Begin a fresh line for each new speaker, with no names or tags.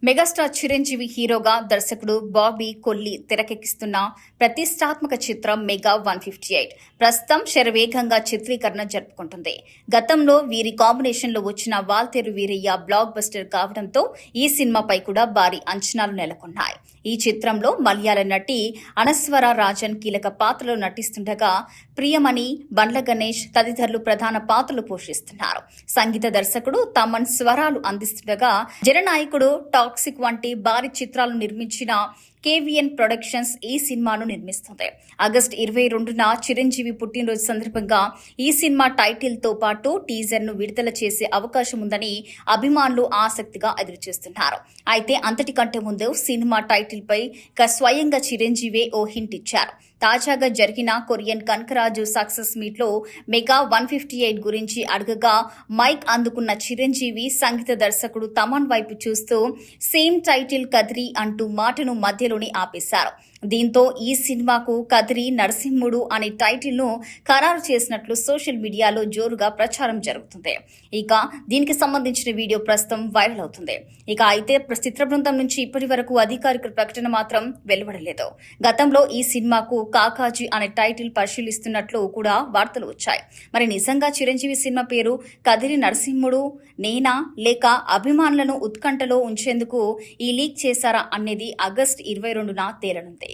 Megastar Chiranjeevi హీరోగా దర్శకుడు బాబీ కొల్లి తెరకెక్కిస్తున్న ప్రతిష్టాత్మక చిత్రం మెగా 158 ప్రస్తుతం శరవేగంగా చిత్రీకరణ జరుపుకుంటుంది. గతంలో వీరి కాంబినేషన్లో వచ్చిన వాల్తేరు వీరయ్య బ్లాక్ బస్టర్ కావడంతో ఈ సినిమాపై కూడా భారీ అంచనాలు నెలకొన్నాయి. ఈ చిత్రంలో మలయాళ నటి అనస్వర రాజన్ కీలక పాత్రలో నటిస్తుండగా ప్రియమణి, బండ్ల గణేష్ తదితరులు ప్రధాన పాత్రలు పోషిస్తున్నారు. సంగీత దర్శకుడు తమన్ స్వరాలు అందిస్తుండగా జననాయకుడు టాక్సిక్ వంటి భారీ చిత్రాలను నిర్మించిన కేవీఎన్ ప్రొడక్షన్స్ ఈ సినిమాను నిర్మిస్తుంది. ఆగస్టు 22న చిరంజీవి పుట్టినరోజు సందర్భంగా ఈ సినిమా టైటిల్ తో పాటు టీజర్ ను విడుదల చేసే అవకాశం ఉందని అభిమానులు ఆసక్తిగా ఎదురుచూస్తున్నారు. అయితే అంతటికంటే ముందు సినిమా టైటిల్ పై స్వయంగా చిరంజీవే ఓ హింట్ ఇచ్చారు. తాజాగా జరిగిన కొరియన్ కనకరాజు సక్సెస్ మీట్ లో మెగా 158 గురించి అడగగా మైక్ అందుకున్న చిరంజీవి సంగీత దర్శకుడు తమన్ వైపు చూస్తూ సేమ్ టైటిల్ కదిరి అంటూ మాటను మధ్యలోనే ఆపేశారు. దీంతో ఈ సినిమాకు కదిరి నరసింహుడు అనే టైటిల్ ను ఖరారు చేసినట్లు సోషల్ మీడియాలో జోరుగా ప్రచారం జరుగుతుంది. ఇక దీనికి సంబంధించిన వీడియో ప్రస్తుతం వైరల్ అవుతుంది. అయితే చిత్ర బృందం నుంచి ఇప్పటి వరకు అధికారిక ప్రకటన మాత్రం వెలువడలేదు. గతంలో ఈ సినిమాకు కాకాజీ అనే టైటిల్ పరిశీలిస్తున్నట్లు కూడా వార్తలు వచ్చాయి. మరి నిజంగా చిరంజీవి సినిమా పేరు కదిరి నరసింహుడు నేనా లేక అభిమానులను ఉత్కంఠలో ఉంచేందుకు ఈ లీక్ చేశారా అనేది ఆగస్టు 22న తేలనుంది.